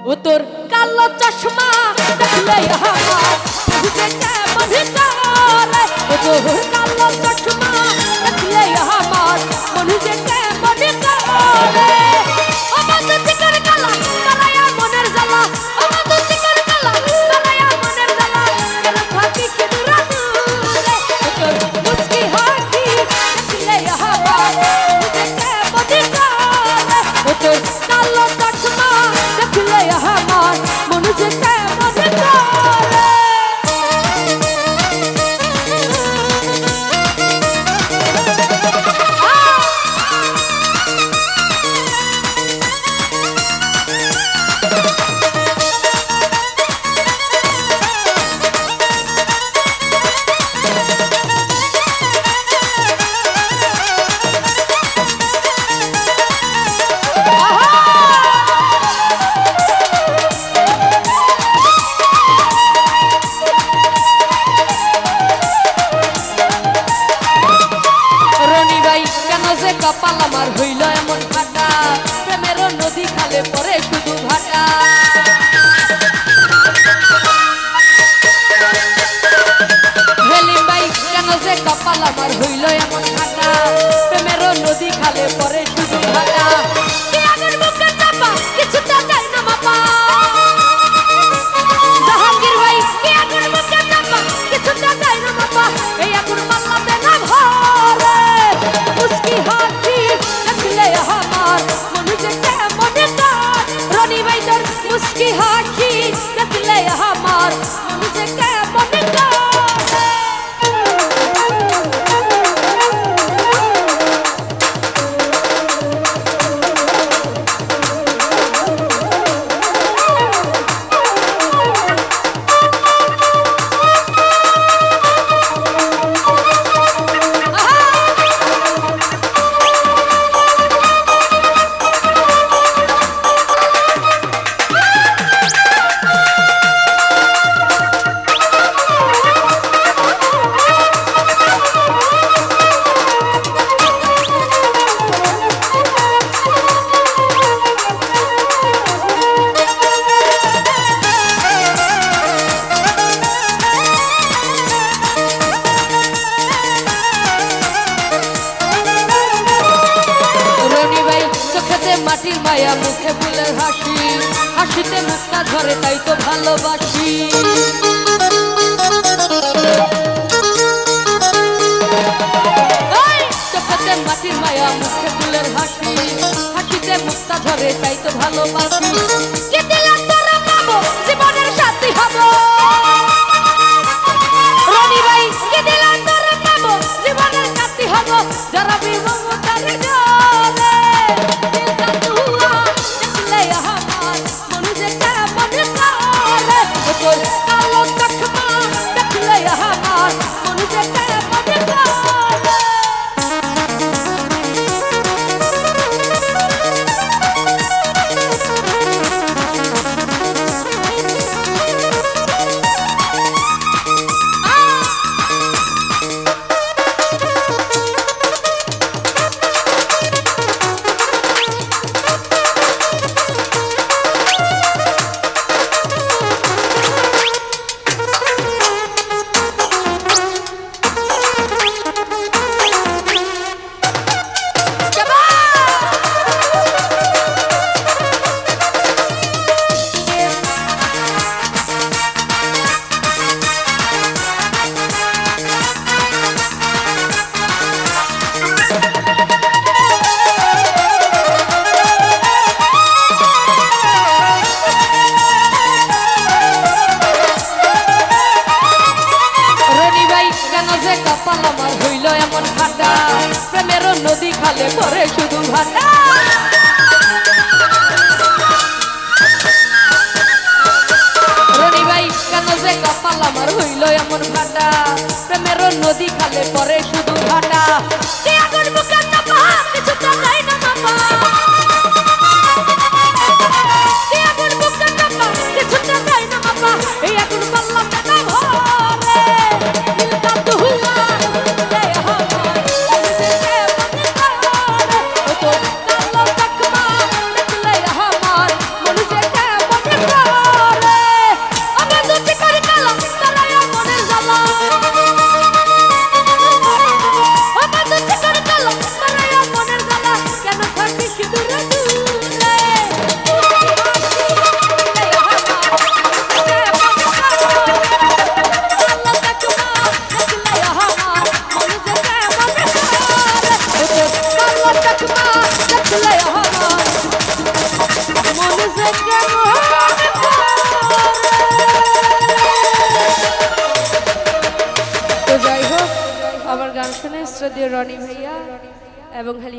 ও তোর কালো চশমা দেখলে আমার বুঝে কেমন করে। ও তোর কালো চশমা দেখলে আমার বুঝে কেমন করে। আমাদের দিকের কালা কালায়া মনের জ্বালা, আমাদের দিকের কালা কালায়া মনের জ্বালা, কেন থাকি কি দূরে দূরে। ও তোর মুস্কি হাসি দেখলে আমার বুঝে কেমন করে। ও তোর কালো চশমা দেখলে আমার বুঝে কেমন করে। কপাল আমার হইল এমন ফাটা, প্রেমের নদী খালে পরে শুধু ভাটা। হেলিম ভাই কেন যে কপাল আমার হইল এমন ফাটা, প্রেমের নদী খালে পরে শুধু ভাটা। আগের বুকে চাপা কিছুটা যাই না মাপা, জাহাঙ্গীর ভাই কি আগের বুকে চাপা কিছুটা যাই না মাপা। এই আগুন পাল্লাতে না ভরে মুস্কি হাসি দেখলে আমার মনুজে কেমন কার। রনি ভাই তোর মুস্কি হাসি দেখলে আমার মনুজে কেমন কার। মাটির মায়া মুখে ফুলের হাসি, হাসিতে মুখটা ধরে তাই তো ভালোবাসি। চোখেতে মাটির মায়া মুখে ফুলের হাসি, হাসিতে মুখটা ধরে তাই তো ভালোবাসি। কি দিলে তোরা পাবো জীবনের সাথী হব, রনি ভাই কি দিলে তোরা পাবো জীবনের সাথী হব। যারা বিমমতার জলে কালো চশমা দেখলে আমার মনুজে কেমন করে। কপাল আমার হইল এমন ফাটা, প্রেমের নদী খালে পরে শুধু ভাটা। রনি ভাই কেন যে কপাল আমার হইল এমন ফাটা, প্রেমের নদী খালে পরে শুধু ভাটা। আগুন বুকে চাপা কিছুটা যাই না মাপা, আগুন বুকে চাপা কিছুটা যাই না মাপা। এই আগুন পাল্লাতে না ভরে কালো চশমা দেখলে আমার মনুজে কেমন তো যাই হোক, আমার গান শুনে শ্রদ্ধেয় রনি ভাইয়া এবং